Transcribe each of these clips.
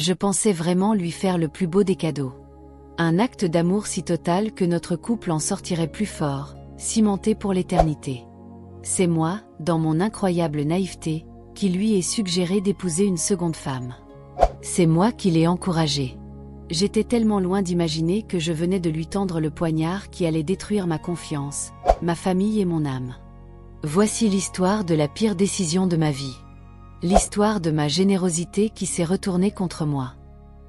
Je pensais vraiment lui faire le plus beau des cadeaux. Un acte d'amour si total que notre couple en sortirait plus fort, cimenté pour l'éternité. C'est moi, dans mon incroyable naïveté, qui lui ai suggéré d'épouser une seconde femme. C'est moi qui l'ai encouragé. J'étais tellement loin d'imaginer que je venais de lui tendre le poignard qui allait détruire ma confiance, ma famille et mon âme. Voici l'histoire de la pire décision de ma vie. L'histoire de ma générosité qui s'est retournée contre moi.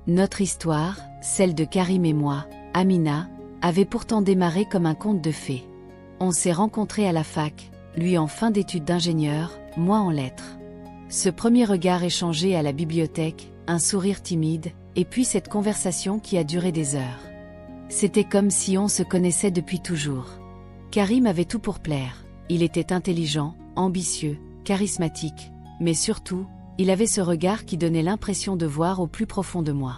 Notre histoire, celle de Karim et moi, Amina, avait pourtant démarré comme un conte de fées. On s'est rencontrés à la fac, lui en fin d'études d'ingénieur, moi en lettres. Ce premier regard échangé à la bibliothèque, un sourire timide, et puis cette conversation qui a duré des heures. C'était comme si on se connaissait depuis toujours. Karim avait tout pour plaire. Il était intelligent, ambitieux, charismatique, mais surtout, il avait ce regard qui donnait l'impression de voir au plus profond de moi.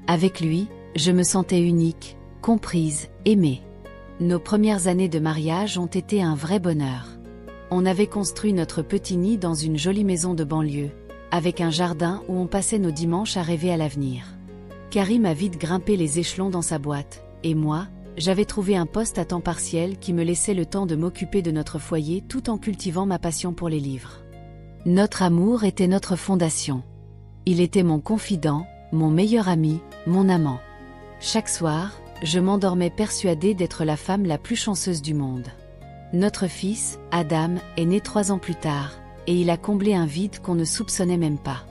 Avec lui, je me sentais unique, comprise, aimée. Nos premières années de mariage ont été un vrai bonheur. On avait construit notre petit nid dans une jolie maison de banlieue, avec un jardin où on passait nos dimanches à rêver à l'avenir. Karim a vite grimpé les échelons dans sa boîte, et moi, j'avais trouvé un poste à temps partiel qui me laissait le temps de m'occuper de notre foyer tout en cultivant ma passion pour les livres. Notre amour était notre fondation. Il était mon confident, mon meilleur ami, mon amant. Chaque soir, je m'endormais persuadée d'être la femme la plus chanceuse du monde. Notre fils, Adam, est né 3 ans plus tard, et il a comblé un vide qu'on ne soupçonnait même pas.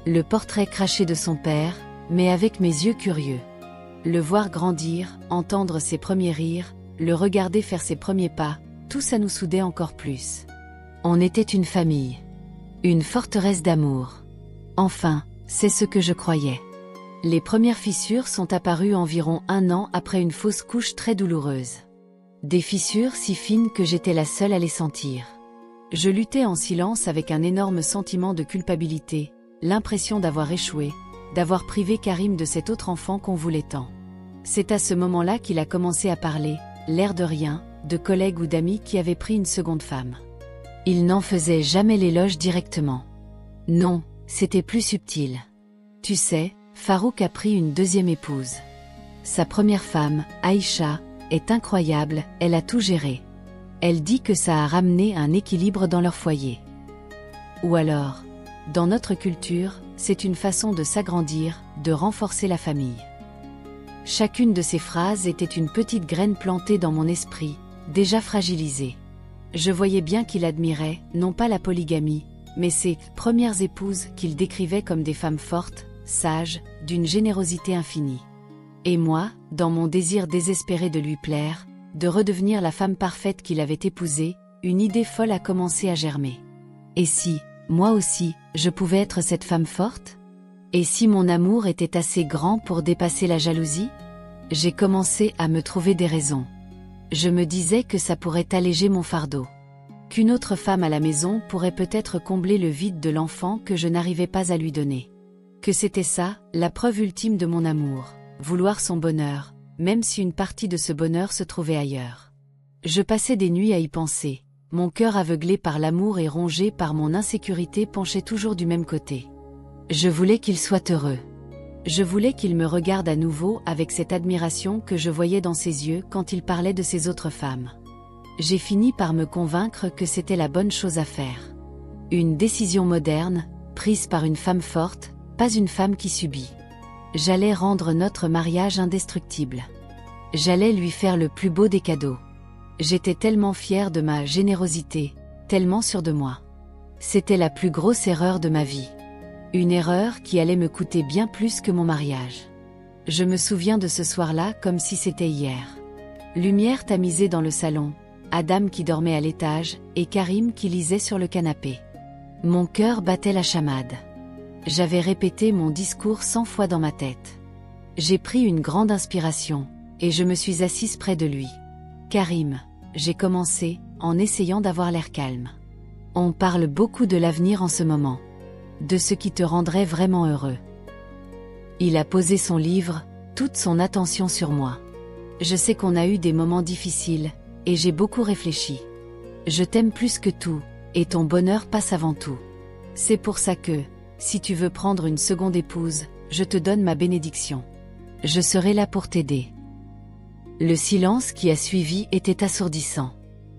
Le portrait craché de son père, mais avec mes yeux curieux. Le voir grandir, entendre ses premiers rires, le regarder faire ses premiers pas, tout ça nous soudait encore plus. On était une famille. Une forteresse d'amour. Enfin, c'est ce que je croyais. Les premières fissures sont apparues environ 1 an après une fausse couche très douloureuse. Des fissures si fines que j'étais la seule à les sentir. Je luttais en silence avec un énorme sentiment de culpabilité, l'impression d'avoir échoué, d'avoir privé Karim de cet autre enfant qu'on voulait tant. C'est à ce moment-là qu'il a commencé à parler, l'air de rien, de collègues ou d'amis qui avaient pris une seconde femme. Il n'en faisait jamais l'éloge directement. Non, c'était plus subtil. Tu sais, Farouk a pris une deuxième épouse. Sa première femme, Aïcha, est incroyable, elle a tout géré. Elle dit que ça a ramené un équilibre dans leur foyer. Ou alors, dans notre culture, c'est une façon de s'agrandir, de renforcer la famille. Chacune de ces phrases était une petite graine plantée dans mon esprit, déjà fragilisée. Je voyais bien qu'il admirait, non pas la polygamie, mais ses premières épouses qu'il décrivait comme des femmes fortes, sages, d'une générosité infinie. Et moi, dans mon désir désespéré de lui plaire, de redevenir la femme parfaite qu'il avait épousée, une idée folle a commencé à germer. Et si, moi aussi, je pouvais être cette femme forte ? Et si mon amour était assez grand pour dépasser la jalousie ? J'ai commencé à me trouver des raisons. Je me disais que ça pourrait alléger mon fardeau. Qu'une autre femme à la maison pourrait peut-être combler le vide de l'enfant que je n'arrivais pas à lui donner. Que c'était ça, la preuve ultime de mon amour, vouloir son bonheur, même si une partie de ce bonheur se trouvait ailleurs. Je passais des nuits à y penser, mon cœur aveuglé par l'amour et rongé par mon insécurité penchait toujours du même côté. Je voulais qu'il soit heureux. Je voulais qu'il me regarde à nouveau avec cette admiration que je voyais dans ses yeux quand il parlait de ses autres femmes. J'ai fini par me convaincre que c'était la bonne chose à faire. Une décision moderne, prise par une femme forte, pas une femme qui subit. J'allais rendre notre mariage indestructible. J'allais lui faire le plus beau des cadeaux. J'étais tellement fière de ma générosité, tellement sûre de moi. C'était la plus grosse erreur de ma vie. Une erreur qui allait me coûter bien plus que mon mariage. Je me souviens de ce soir-là comme si c'était hier. Lumière tamisée dans le salon, Adam qui dormait à l'étage, et Karim qui lisait sur le canapé. Mon cœur battait la chamade. J'avais répété mon discours 100 fois dans ma tête. J'ai pris une grande inspiration, et je me suis assise près de lui. Karim, j'ai commencé, en essayant d'avoir l'air calme. On parle beaucoup de l'avenir en ce moment. De ce qui te rendrait vraiment heureux. Il a posé son livre, toute son attention sur moi. Je sais qu'on a eu des moments difficiles, et j'ai beaucoup réfléchi. Je t'aime plus que tout, et ton bonheur passe avant tout. C'est pour ça que, si tu veux prendre une seconde épouse, je te donne ma bénédiction. Je serai là pour t'aider. » Le silence qui a suivi était assourdissant.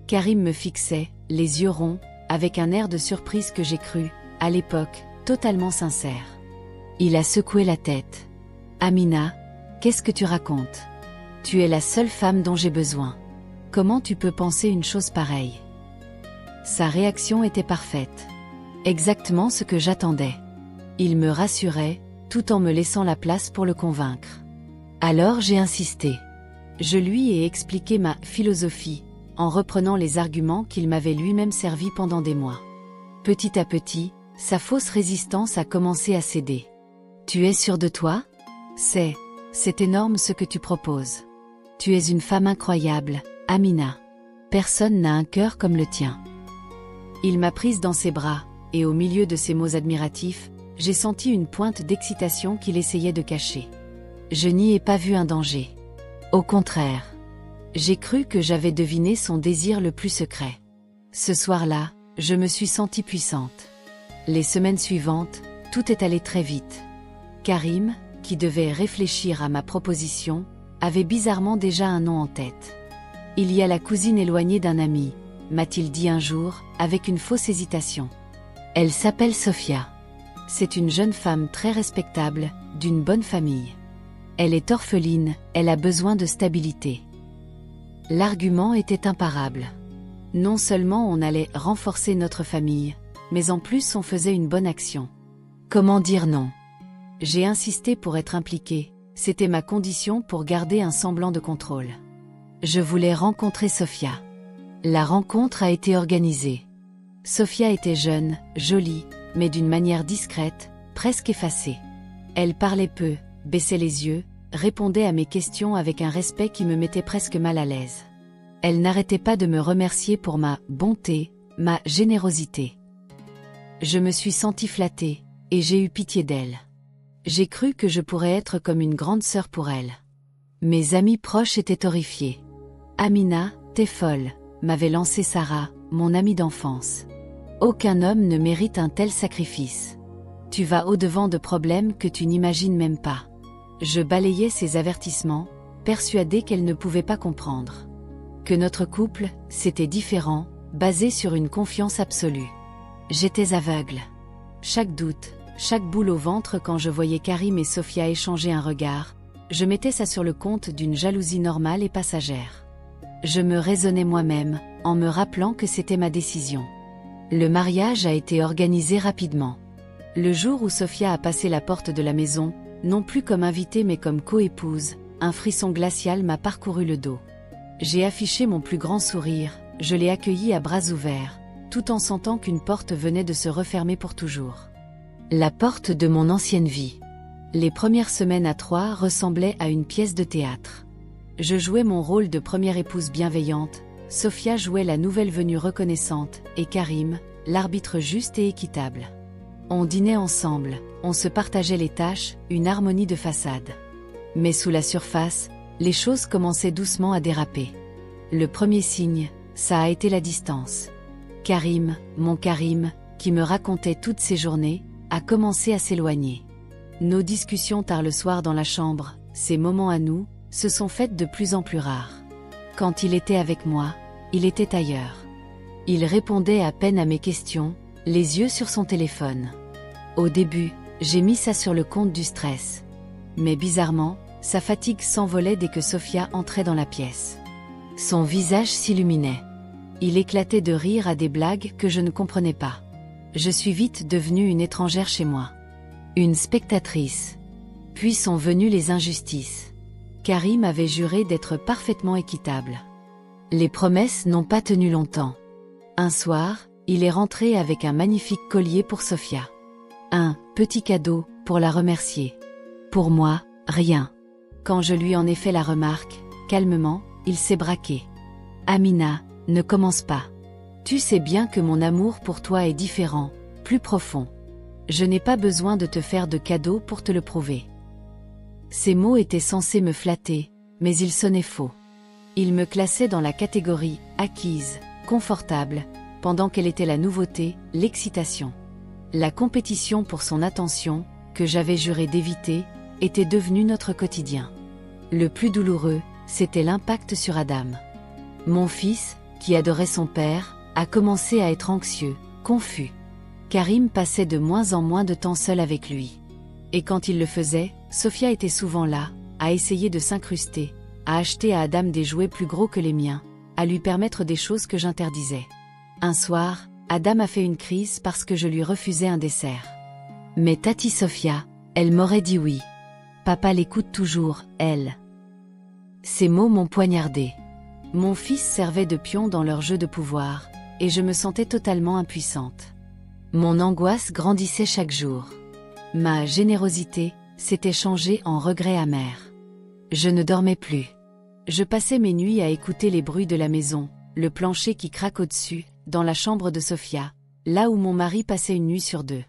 Karim me fixait, les yeux ronds, avec un air de surprise que j'ai cru, à l'époque, totalement sincère. Il a secoué la tête. « Amina, qu'est-ce que tu racontes? Tu es la seule femme dont j'ai besoin. Comment tu peux penser une chose pareille ?» Sa réaction était parfaite. Exactement ce que j'attendais. Il me rassurait, tout en me laissant la place pour le convaincre. Alors j'ai insisté. Je lui ai expliqué ma philosophie, en reprenant les arguments qu'il m'avait lui-même servis pendant des mois. Petit à petit, sa fausse résistance a commencé à céder. « Tu es sûre de toi? C'est énorme ce que tu proposes. Tu es une femme incroyable, Amina. Personne n'a un cœur comme le tien. » Il m'a prise dans ses bras, et au milieu de ses mots admiratifs, j'ai senti une pointe d'excitation qu'il essayait de cacher. Je n'y ai pas vu un danger. Au contraire. J'ai cru que j'avais deviné son désir le plus secret. Ce soir-là, je me suis sentie puissante. Les semaines suivantes, tout est allé très vite. Karim, qui devait réfléchir à ma proposition, avait bizarrement déjà un nom en tête. « Il y a la cousine éloignée d'un ami », m'a-t-il dit un jour, avec une fausse hésitation. « Elle s'appelle Sofia. C'est une jeune femme très respectable, d'une bonne famille. Elle est orpheline, elle a besoin de stabilité. » L'argument était imparable. Non seulement on allait renforcer notre famille, mais en plus on faisait une bonne action. Comment dire non? J'ai insisté pour être impliquée, c'était ma condition pour garder un semblant de contrôle. Je voulais rencontrer Sofia. La rencontre a été organisée. Sofia était jeune, jolie, mais d'une manière discrète, presque effacée. Elle parlait peu, baissait les yeux, répondait à mes questions avec un respect qui me mettait presque mal à l'aise. Elle n'arrêtait pas de me remercier pour ma bonté, ma générosité. Je me suis sentie flattée, et j'ai eu pitié d'elle. J'ai cru que je pourrais être comme une grande sœur pour elle. Mes amis proches étaient horrifiés. « Amina, t'es folle », m'avait lancé Sarah, mon amie d'enfance. « Aucun homme ne mérite un tel sacrifice. Tu vas au-devant de problèmes que tu n'imagines même pas. » Je balayais ces avertissements, persuadée qu'elle ne pouvait pas comprendre. Que notre couple, c'était différent, basé sur une confiance absolue. J'étais aveugle. Chaque doute, chaque boule au ventre quand je voyais Karim et Sofia échanger un regard, je mettais ça sur le compte d'une jalousie normale et passagère. Je me raisonnais moi-même, en me rappelant que c'était ma décision. Le mariage a été organisé rapidement. Le jour où Sofia a passé la porte de la maison, non plus comme invitée mais comme coépouse, un frisson glacial m'a parcouru le dos. J'ai affiché mon plus grand sourire, je l'ai accueillie à bras ouverts, tout en sentant qu'une porte venait de se refermer pour toujours. La porte de mon ancienne vie. Les premières semaines à Troyes ressemblaient à une pièce de théâtre. Je jouais mon rôle de première épouse bienveillante, Sofia jouait la nouvelle venue reconnaissante, et Karim, l'arbitre juste et équitable. On dînait ensemble, on se partageait les tâches, une harmonie de façade. Mais sous la surface, les choses commençaient doucement à déraper. Le premier signe, ça a été la distance. Karim, mon Karim, qui me racontait toutes ses journées, a commencé à s'éloigner. Nos discussions tard le soir dans la chambre, ces moments à nous, se sont faites de plus en plus rares. Quand il était avec moi, il était ailleurs. Il répondait à peine à mes questions, les yeux sur son téléphone. Au début, j'ai mis ça sur le compte du stress. Mais bizarrement, sa fatigue s'envolait dès que Sofia entrait dans la pièce. Son visage s'illuminait. Il éclatait de rire à des blagues que je ne comprenais pas. Je suis vite devenue une étrangère chez moi. Une spectatrice. Puis sont venues les injustices. Karim avait juré d'être parfaitement équitable. Les promesses n'ont pas tenu longtemps. Un soir, il est rentré avec un magnifique collier pour Sofia. Un petit cadeau pour la remercier. Pour moi, rien. Quand je lui en ai fait la remarque, calmement, il s'est braqué. Amina, ne commence pas. Tu sais bien que mon amour pour toi est différent, plus profond. Je n'ai pas besoin de te faire de cadeaux pour te le prouver. Ces mots étaient censés me flatter, mais ils sonnaient faux. Ils me classaient dans la catégorie acquise, confortable, pendant qu'elle était la nouveauté, l'excitation. La compétition pour son attention, que j'avais juré d'éviter, était devenu notre quotidien. Le plus douloureux, c'était l'impact sur Adam. Mon fils, qui adorait son père, a commencé à être anxieux, confus. Karim passait de moins en moins de temps seul avec lui. Et quand il le faisait, Sophia était souvent là, à essayer de s'incruster, à acheter à Adam des jouets plus gros que les miens, à lui permettre des choses que j'interdisais. Un soir, Adam a fait une crise parce que je lui refusais un dessert. Mais Tati Sophia, elle m'aurait dit oui. Papa l'écoute toujours, elle. Ces mots m'ont poignardé. Mon fils servait de pion dans leur jeu de pouvoir, et je me sentais totalement impuissante. Mon angoisse grandissait chaque jour. Ma générosité s'était changée en regret amer. Je ne dormais plus. Je passais mes nuits à écouter les bruits de la maison, le plancher qui craque au-dessus, dans la chambre de Sophia, là où mon mari passait une nuit sur deux.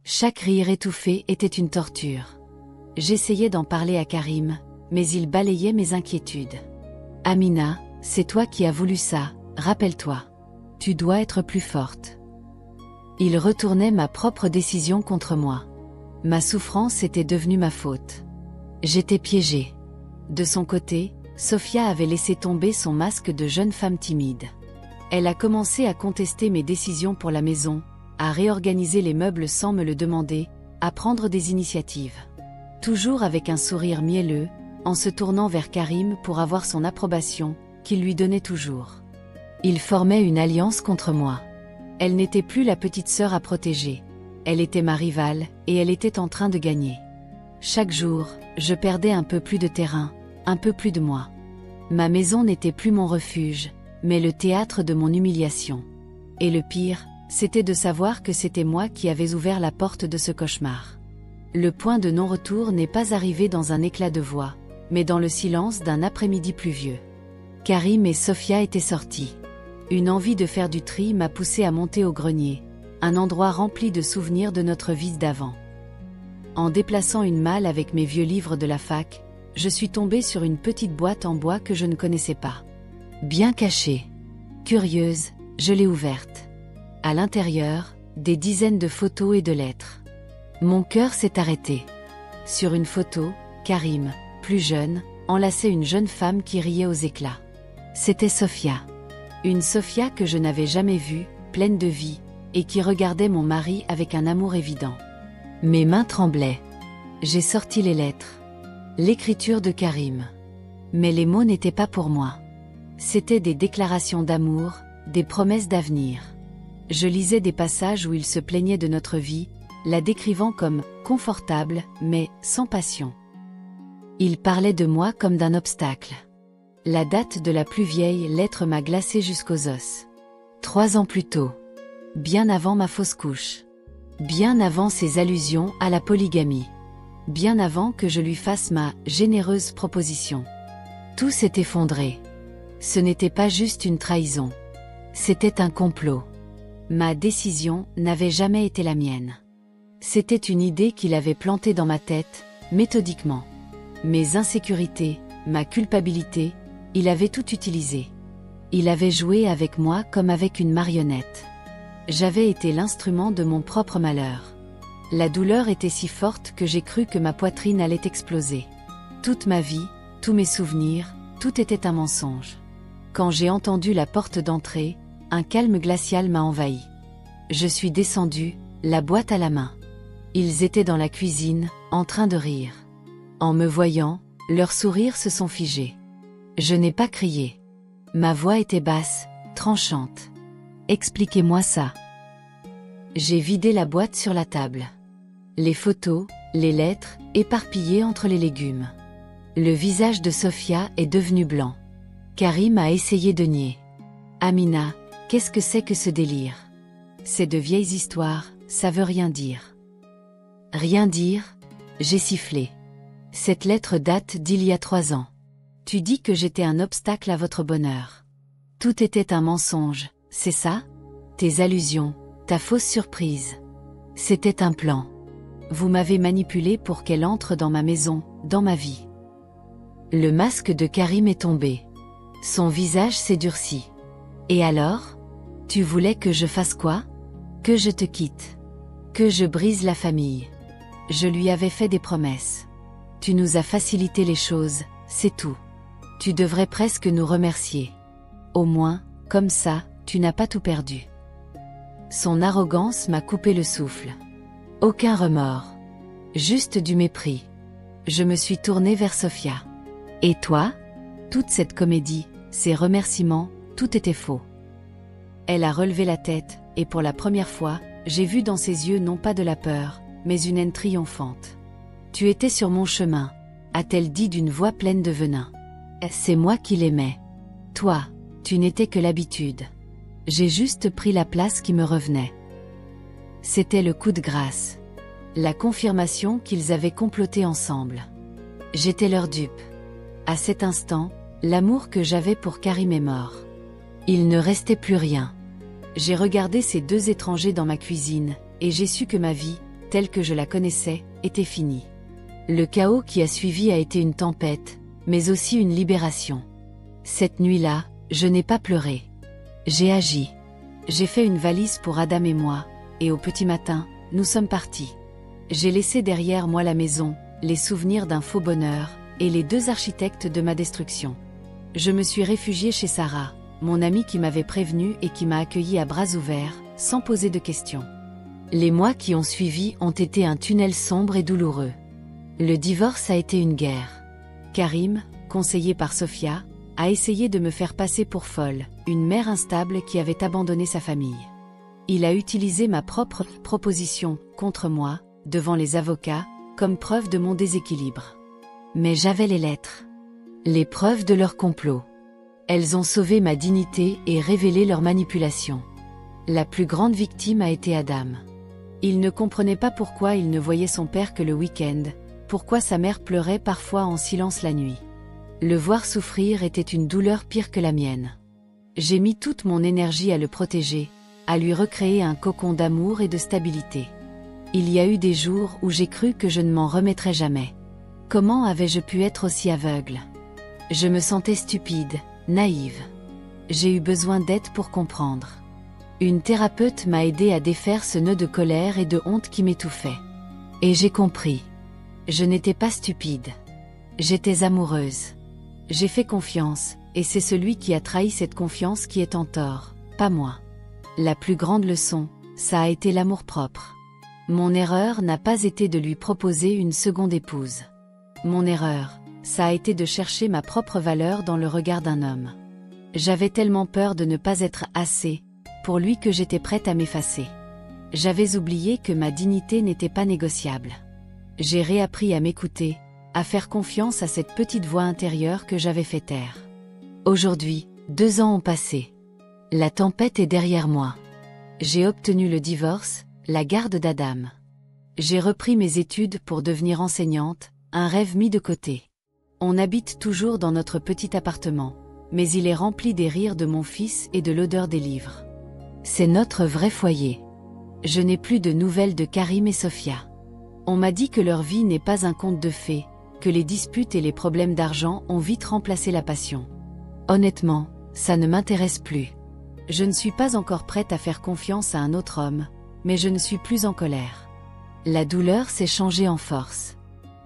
Chaque rire étouffé était une torture. J'essayais d'en parler à Karim, mais il balayait mes inquiétudes. « Amina, c'est toi qui as voulu ça, rappelle-toi. Tu dois être plus forte. » Il retournait ma propre décision contre moi. Ma souffrance était devenue ma faute. J'étais piégée. De son côté, Sophia avait laissé tomber son masque de jeune femme timide. Elle a commencé à contester mes décisions pour la maison, à réorganiser les meubles sans me le demander, à prendre des initiatives. Toujours avec un sourire mielleux, en se tournant vers Karim pour avoir son approbation, qu'il lui donnait toujours. Ils formaient une alliance contre moi. Elle n'était plus la petite sœur à protéger. Elle était ma rivale, et elle était en train de gagner. Chaque jour, je perdais un peu plus de terrain, un peu plus de moi. Ma maison n'était plus mon refuge, mais le théâtre de mon humiliation. Et le pire, c'était de savoir que c'était moi qui avais ouvert la porte de ce cauchemar. Le point de non-retour n'est pas arrivé dans un éclat de voix, mais dans le silence d'un après-midi pluvieux. Karim et Sophia étaient sortis. Une envie de faire du tri m'a poussé à monter au grenier, un endroit rempli de souvenirs de notre vie d'avant. En déplaçant une malle avec mes vieux livres de la fac, je suis tombée sur une petite boîte en bois que je ne connaissais pas. Bien cachée. Curieuse, je l'ai ouverte. À l'intérieur, des dizaines de photos et de lettres. Mon cœur s'est arrêté. Sur une photo, Karim, plus jeune, enlaçait une jeune femme qui riait aux éclats. C'était Sophia. Une Sophia que je n'avais jamais vue, pleine de vie, et qui regardait mon mari avec un amour évident. Mes mains tremblaient. J'ai sorti les lettres. L'écriture de Karim. Mais les mots n'étaient pas pour moi. C'étaient des déclarations d'amour, des promesses d'avenir. Je lisais des passages où il se plaignait de notre vie, la décrivant comme confortable, mais sans passion. Il parlait de moi comme d'un obstacle. La date de la plus vieille lettre m'a glacé jusqu'aux os. 3 ans plus tôt. Bien avant ma fausse couche. Bien avant ses allusions à la polygamie. Bien avant que je lui fasse ma généreuse proposition. Tout s'est effondré. Ce n'était pas juste une trahison. C'était un complot. Ma décision n'avait jamais été la mienne. C'était une idée qu'il avait plantée dans ma tête, méthodiquement. Mes insécurités, ma culpabilité, il avait tout utilisé. Il avait joué avec moi comme avec une marionnette. J'avais été l'instrument de mon propre malheur. La douleur était si forte que j'ai cru que ma poitrine allait exploser. Toute ma vie, tous mes souvenirs, tout était un mensonge. Quand j'ai entendu la porte d'entrée, un calme glacial m'a envahi. Je suis descendue, la boîte à la main. Ils étaient dans la cuisine, en train de rire. En me voyant, leurs sourires se sont figés. Je n'ai pas crié. Ma voix était basse, tranchante. Expliquez-moi ça. J'ai vidé la boîte sur la table. Les photos, les lettres, éparpillées entre les légumes. Le visage de Sophia est devenu blanc. Karim a essayé de nier. Amina, qu'est-ce que c'est que ce délire? C'est de vieilles histoires, ça veut rien dire. Rien dire? J'ai sifflé. Cette lettre date d'il y a 3 ans. Tu dis que j'étais un obstacle à votre bonheur. Tout était un mensonge, c'est ça? Tes allusions, ta fausse surprise. C'était un plan. Vous m'avez manipulé pour qu'elle entre dans ma maison, dans ma vie. Le masque de Karim est tombé. Son visage s'est durci. Et alors? Tu voulais que je fasse quoi? Que je te quitte? Que je brise la famille? Je lui avais fait des promesses. Tu nous as facilité les choses, c'est tout. Tu devrais presque nous remercier. Au moins, comme ça, tu n'as pas tout perdu. Son arrogance m'a coupé le souffle. Aucun remords. Juste du mépris. Je me suis tournée vers Sophia. Et toi? Toute cette comédie, ces remerciements, tout était faux. Elle a relevé la tête, et pour la première fois, j'ai vu dans ses yeux non pas de la peur, mais une haine triomphante. Tu étais sur mon chemin, a-t-elle dit d'une voix pleine de venin. C'est moi qui l'aimais. Toi, tu n'étais que l'habitude. J'ai juste pris la place qui me revenait. C'était le coup de grâce. La confirmation qu'ils avaient comploté ensemble. J'étais leur dupe. À cet instant, l'amour que j'avais pour Karim est mort. Il ne restait plus rien. J'ai regardé ces deux étrangers dans ma cuisine, et j'ai su que ma vie, telle que je la connaissais, était finie. Le chaos qui a suivi a été une tempête, mais aussi une libération. Cette nuit-là, je n'ai pas pleuré. J'ai agi. J'ai fait une valise pour Adam et moi, et au petit matin, nous sommes partis. J'ai laissé derrière moi la maison, les souvenirs d'un faux bonheur, et les deux architectes de ma destruction. Je me suis réfugiée chez Sarah, mon amie qui m'avait prévenue et qui m'a accueillie à bras ouverts, sans poser de questions. Les mois qui ont suivi ont été un tunnel sombre et douloureux. Le divorce a été une guerre. Karim, conseillé par Sophia, a essayé de me faire passer pour folle, une mère instable qui avait abandonné sa famille. Il a utilisé ma propre proposition contre moi, devant les avocats, comme preuve de mon déséquilibre. Mais j'avais les lettres. Les preuves de leur complot. Elles ont sauvé ma dignité et révélé leur manipulation. La plus grande victime a été Adam. Il ne comprenait pas pourquoi il ne voyait son père que le week-end, pourquoi sa mère pleurait parfois en silence la nuit. Le voir souffrir était une douleur pire que la mienne. J'ai mis toute mon énergie à le protéger, à lui recréer un cocon d'amour et de stabilité. Il y a eu des jours où j'ai cru que je ne m'en remettrais jamais. Comment avais-je pu être aussi aveugle? Je me sentais stupide, naïve. J'ai eu besoin d'aide pour comprendre. Une thérapeute m'a aidé à défaire ce nœud de colère et de honte qui m'étouffait. Et j'ai compris. Je n'étais pas stupide. J'étais amoureuse. J'ai fait confiance, et c'est celui qui a trahi cette confiance qui est en tort, pas moi. La plus grande leçon, ça a été l'amour-propre. Mon erreur n'a pas été de lui proposer une seconde épouse. Mon erreur, ça a été de chercher ma propre valeur dans le regard d'un homme. J'avais tellement peur de ne pas être assez, pour lui que j'étais prête à m'effacer. J'avais oublié que ma dignité n'était pas négociable. J'ai réappris à m'écouter, à faire confiance à cette petite voix intérieure que j'avais fait taire. Aujourd'hui, 2 ans ont passé. La tempête est derrière moi. J'ai obtenu le divorce, la garde d'Adam. J'ai repris mes études pour devenir enseignante, un rêve mis de côté. On habite toujours dans notre petit appartement, mais il est rempli des rires de mon fils et de l'odeur des livres. C'est notre vrai foyer. Je n'ai plus de nouvelles de Karim et Sophia. On m'a dit que leur vie n'est pas un conte de fées, que les disputes et les problèmes d'argent ont vite remplacé la passion. Honnêtement, ça ne m'intéresse plus. Je ne suis pas encore prête à faire confiance à un autre homme, mais je ne suis plus en colère. La douleur s'est changée en force.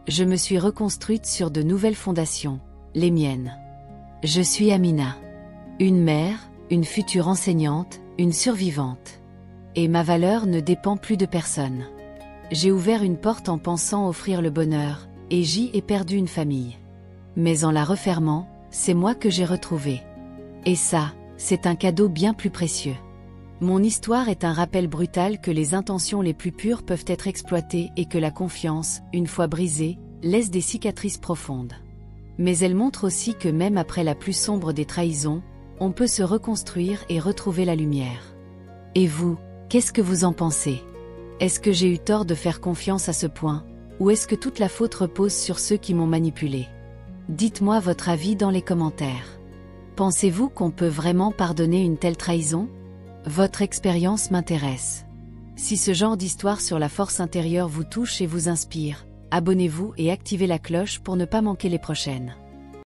Je me suis reconstruite sur de nouvelles fondations, les miennes. Je suis Amina. Une mère, une future enseignante, une survivante. Et ma valeur ne dépend plus de personne. J'ai ouvert une porte en pensant offrir le bonheur, et j'y ai perdu une famille. Mais en la refermant, c'est moi que j'ai retrouvé. Et ça, c'est un cadeau bien plus précieux. Mon histoire est un rappel brutal que les intentions les plus pures peuvent être exploitées et que la confiance, une fois brisée, laisse des cicatrices profondes. Mais elle montre aussi que même après la plus sombre des trahisons, on peut se reconstruire et retrouver la lumière. Et vous, qu'est-ce que vous en pensez? Est-ce que j'ai eu tort de faire confiance à ce point, ou est-ce que toute la faute repose sur ceux qui m'ont manipulé? Dites-moi votre avis dans les commentaires. Pensez-vous qu'on peut vraiment pardonner une telle trahison? Votre expérience m'intéresse. Si ce genre d'histoire sur la force intérieure vous touche et vous inspire, abonnez-vous et activez la cloche pour ne pas manquer les prochaines.